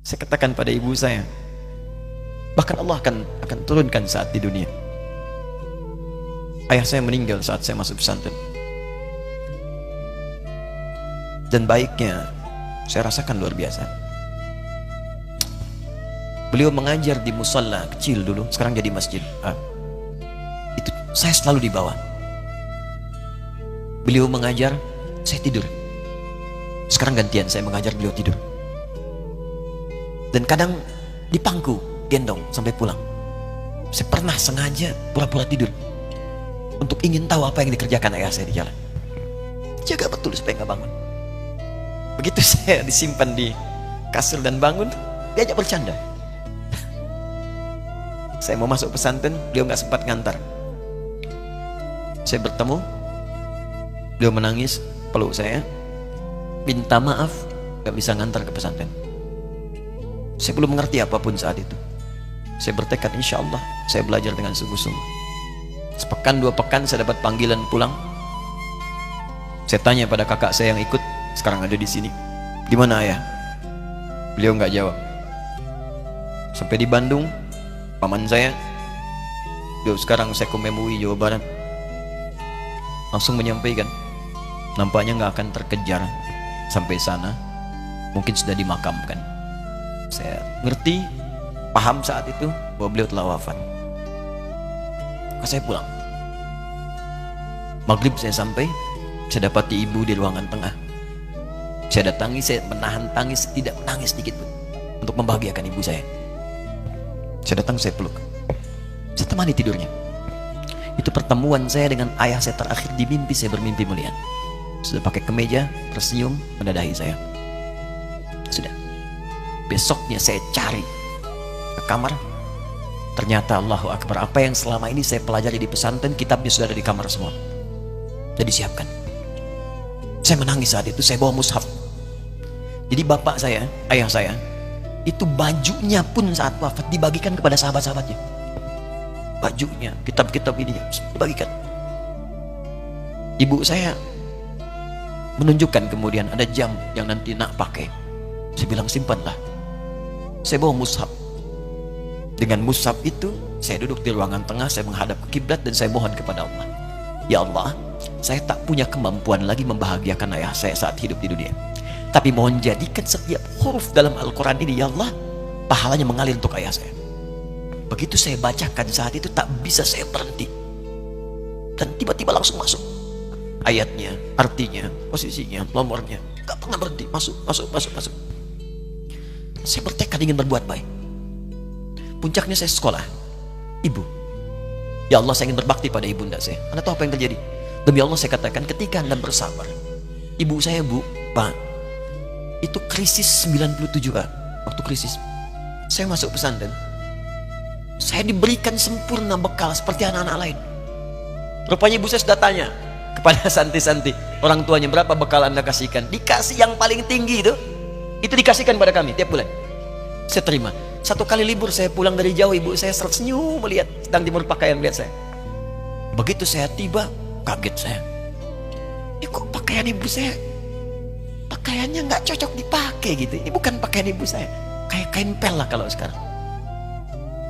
Saya katakan pada ibu saya, bahkan Allah akan turunkan saat di dunia. Ayah saya meninggal saat saya masuk pesantren. Dan baiknya saya rasakan luar biasa. Beliau mengajar di musalla kecil dulu, sekarang jadi masjid. Itu saya selalu di bawah. Beliau mengajar, saya tidur. Sekarang gantian, saya mengajar, beliau tidur. Dan kadang di pangku, gendong sampai pulang. Saya pernah sengaja pura-pura tidur untuk ingin tahu apa yang dikerjakan ayah saya di jalan. Jaga betul supaya nggak bangun. Begitu saya disimpan di kasur dan bangun, diajak bercanda. Saya mau masuk pesantren, beliau nggak sempat ngantar. Saya bertemu, beliau menangis, peluk saya, minta maaf, nggak bisa ngantar ke pesantren. Saya belum mengerti apapun saat itu. Saya bertekad, insya Allah saya belajar dengan sungguh-sungguh. Sepekan 2 pekan saya dapat panggilan pulang. Saya tanya pada kakak saya yang ikut, sekarang ada di sini, di mana ayah? Beliau nggak jawab. Sampai di Bandung, paman saya, beliau sekarang Sekom MUI Jawa Barat, langsung menyampaikan, nampaknya nggak akan terkejar sampai sana, mungkin sudah dimakamkan. Saya ngerti, paham saat itu bahwa beliau telah wafat. Maka saya pulang. Maghrib saya sampai, saya dapati ibu di ruangan tengah. Saya datangi, saya menahan tangis, tidak menangis sedikit pun, untuk membahagiakan ibu saya. Saya datang, saya peluk, saya temani tidurnya. Itu pertemuan saya dengan ayah saya terakhir di mimpi. Saya bermimpi mulia, sudah pakai kemeja, tersenyum, mendadahi saya. Sudah. Besoknya saya cari ke kamar, ternyata Allahu Akbar, apa yang selama ini saya pelajari di pesantren, kitabnya sudah ada di kamar semua, sudah disiapkan. Saya menangis saat itu. Saya bawa mushaf. Jadi bapak saya, ayah saya, itu bajunya pun saat wafat dibagikan kepada sahabat-sahabatnya. Bajunya, kitab-kitab ini dibagikan. Ibu saya menunjukkan kemudian ada jam yang nanti nak pakai. Saya bilang simpanlah. Saya bawa mushaf. Dengan mushaf itu saya duduk di ruangan tengah, saya menghadap ke kiblat dan saya mohon kepada Allah, ya Allah, saya tak punya kemampuan lagi membahagiakan ayah saya saat hidup di dunia, tapi mohon jadikan setiap huruf dalam Al-Quran ini, ya Allah, pahalanya mengalir untuk ayah saya. Begitu saya bacakan saat itu, tak bisa saya berhenti, dan tiba-tiba langsung masuk ayatnya, artinya, posisinya, nomornya, gak pernah berhenti, masuk. Saya bertekad ingin berbuat baik. Puncaknya saya sekolah. Ibu, ya Allah, saya ingin berbakti pada ibunda saya. Anda tahu apa yang terjadi? Demi Allah saya katakan, ketika Anda bersabar, ibu saya, Bu, Pak, itu krisis 97 Pak. Waktu krisis saya masuk pesantren, saya diberikan sempurna bekal seperti anak-anak lain. Rupanya ibu saya sudah tanya kepada santi-santi, orang tuanya, berapa bekal Anda kasihkan? Dikasih yang paling tinggi itu dikasihkan pada kami tiap bulan. Saya terima. Satu kali libur saya pulang dari jauh, ibu saya tersenyum melihat, sedang jemur pakaian melihat saya. Begitu saya tiba, kaget saya. Ini kok pakaian ibu saya, pakaiannya nggak cocok dipakai gitu. Ini bukan pakaian ibu saya, kayak kain pel lah kalau sekarang.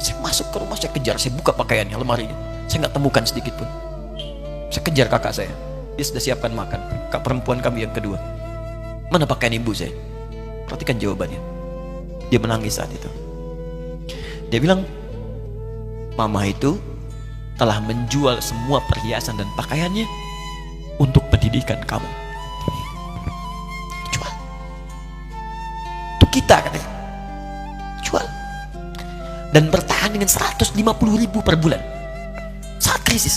Saya masuk ke rumah, saya kejar, saya buka pakaiannya, lemarinya, saya nggak temukan sedikit pun. Saya kejar kakak saya, dia sudah siapkan makan. Kak perempuan kami yang kedua, mana pakaian ibu saya? Perhatikan jawabannya. Dia menangis saat itu. Dia bilang, mama itu telah menjual semua perhiasan dan pakaiannya untuk pendidikan kamu. Jual. Untuk kita, katanya. Jual. Dan bertahan dengan 150.000 per bulan saat krisis.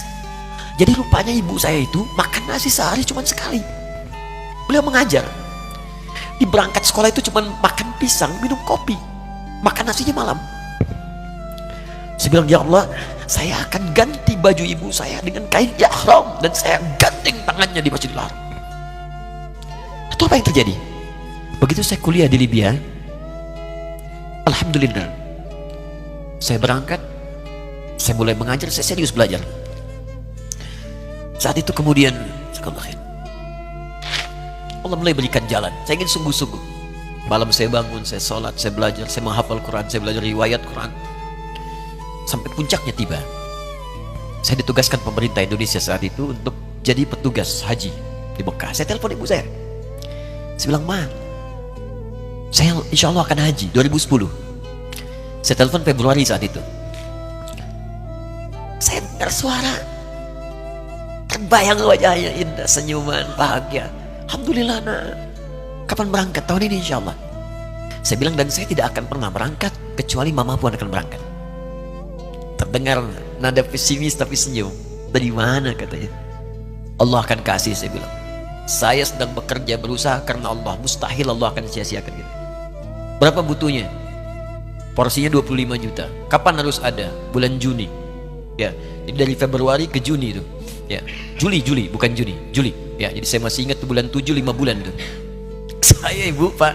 Jadi rupanya ibu saya itu makan nasi sehari cuma sekali. Beliau mengajar. Di berangkat sekolah itu cuma makan pisang, minum kopi, makan nasinya malam. Saya bilang, ya Allah, saya akan ganti baju ibu saya dengan kain ihram dan saya gandeng tangannya di Masjidil Haram. Itu apa yang terjadi? Begitu saya kuliah di Libya, alhamdulillah, saya berangkat, saya mulai mengajar, saya serius belajar. Saat itu kemudian Allah mulai berikan jalan. Saya ingin sungguh-sungguh Malam saya bangun, saya sholat, saya belajar, saya menghafal Quran, saya belajar riwayat Quran. Sampai puncaknya tiba. Saya ditugaskan pemerintah Indonesia saat itu untuk jadi petugas haji di Mekah. Saya telepon ibu saya. Saya bilang, Ma, saya insya Allah akan haji 2010. Saya telepon Februari saat itu. Saya dengar suara, terbayang wajahnya indah, senyuman, bahagia. Alhamdulillah, nak. Kapan berangkat? Tahun ini insya Allah. Saya bilang, dan saya tidak akan pernah berangkat kecuali mama pun akan berangkat. Terdengar nada pesimis tapi senyum. Dari mana katanya? Allah akan kasih, saya bilang. Saya sedang bekerja berusaha karena Allah. Mustahil Allah akan sia-siakan gitu. Berapa butuhnya? Porsinya 25 juta. Kapan harus ada? Bulan Juni. Ya, jadi dari Februari ke Juni itu. Ya, Juli bukan Juni, Juli. Ya, jadi saya masih ingat tuh bulan 7 5 bulan tuh. Saya ibu Pak,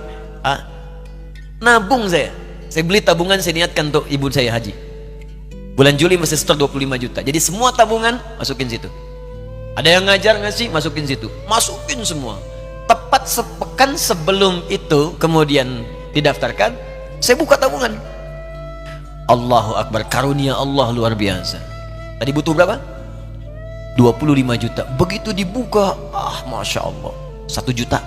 nabung saya. Saya beli tabungan, saya niatkan untuk ibu saya haji. Bulan Juli masih setor 25 juta. Jadi semua tabungan masukin situ. Ada yang ngajar ngasih, masukin situ. Masukin semua. Tepat sepekan sebelum itu kemudian didaftarkan, saya buka tabungan. Allahu Akbar, karunia Allah luar biasa. Tadi butuh berapa? 25 juta. Begitu dibuka, Masya Allah, 1 juta.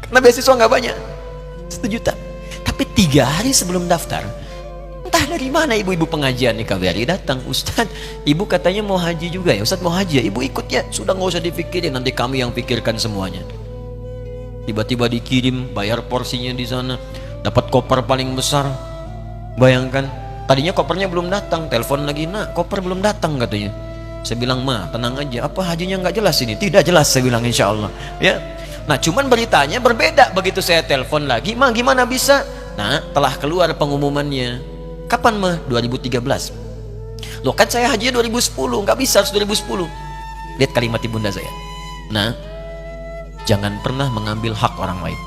Karena beasiswa nggak banyak, 1 juta. Tapi 3 hari sebelum daftar, entah dari mana ibu-ibu pengajian nih KBRI datang. Ustadz, ibu katanya mau haji juga ya? Ustadz mau haji ya? Ibu ikut ya? Sudah nggak usah dipikirin, nanti kami yang pikirkan semuanya. Tiba-tiba dikirim, bayar porsinya di sana, dapat koper paling besar. Bayangkan, tadinya kopernya belum datang, telepon lagi, nak koper belum datang katanya. Saya bilang, Ma, tenang aja, apa hajinya nggak jelas ini? Tidak jelas, saya bilang, insya Allah. Ya, nah cuman beritanya berbeda. Begitu saya telepon lagi, Ma gimana bisa? Nah, telah keluar pengumumannya. Kapan, Ma? 2013. Loh kan saya hajinya 2010, nggak bisa, harus 2010. Lihat kalimat ibunda saya. Nah, jangan pernah mengambil hak orang lain.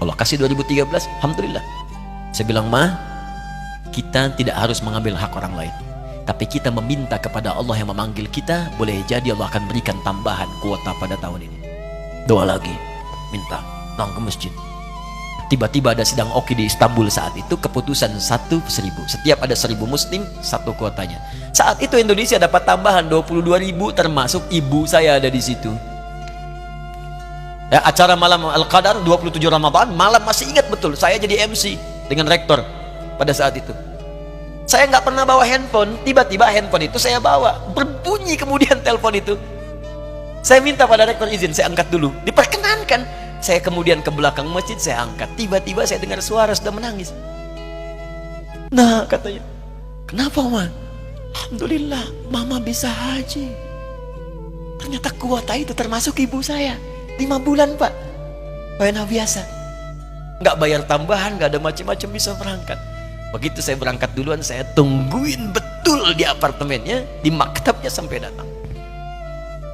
Allah kasih 2013, Alhamdulillah. Saya bilang, Ma, kita tidak harus mengambil hak orang lain, tapi kita meminta kepada Allah yang memanggil kita. Boleh jadi Allah akan berikan tambahan kuota pada tahun ini. Doa lagi, minta, nang ke masjid. Tiba-tiba ada sidang oki di Istanbul saat itu, keputusan 1.000. Setiap ada 1.000 muslim, 1 kuotanya. Saat itu Indonesia dapat tambahan 22.000, termasuk ibu saya ada di situ. Ya, acara malam Al-Qadar 27 Ramadan, malam masih ingat betul, saya jadi MC dengan rektor pada saat itu. Saya nggak pernah bawa handphone, tiba-tiba handphone itu saya bawa, berbunyi kemudian telepon itu. Saya minta pada rektor izin, saya angkat dulu, diperkenankan. Saya kemudian ke belakang masjid, saya angkat. Tiba-tiba saya dengar suara sudah menangis. Nah, katanya, kenapa, Ma? Alhamdulillah, Mama bisa haji. Ternyata kuota itu termasuk ibu saya. 5 bulan, Pak. Wena biasa. Nggak bayar tambahan, nggak ada macam-macam, bisa berangkat. Begitu saya berangkat duluan, saya tungguin betul di apartemennya, di maktabnya sampai datang.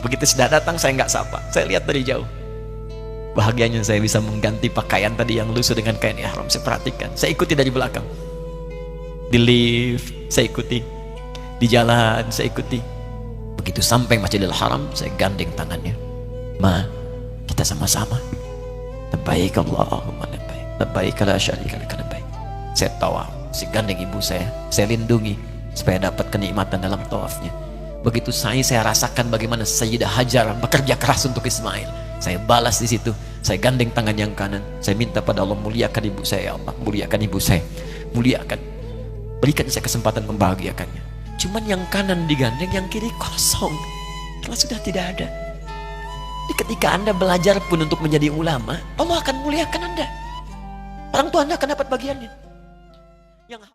Begitu sudah datang, saya nggak sapa, saya lihat dari jauh. Bahagianya saya bisa mengganti pakaian tadi yang lusuh dengan kain ihram. Saya perhatikan, saya ikuti dari belakang. Di lift, saya ikuti. Di jalan, saya ikuti. Begitu sampai Masjidil Haram, saya gandeng tangannya. Ma, kita sama-sama. Labbaik Allahumma labbaik. Labbaik la syarika lak labbaik. Saya tawaf, saya gandeng ibu saya lindungi supaya dapat kenikmatan dalam tawafnya. Begitu saya rasakan bagaimana Sayyidah Hajar bekerja keras untuk Ismail. Saya balas di situ, saya gandeng tangan yang kanan, saya minta pada Allah, muliakan ibu saya, ya Allah, muliakan ibu saya, muliakan, berikan saya kesempatan membahagiakannya. Cuman yang kanan digandeng, yang kiri kosong, karena sudah tidak ada. Jadi ketika Anda belajar pun untuk menjadi ulama, Allah akan muliakan Anda. Orang tua Anda akan dapat bagiannya. Yang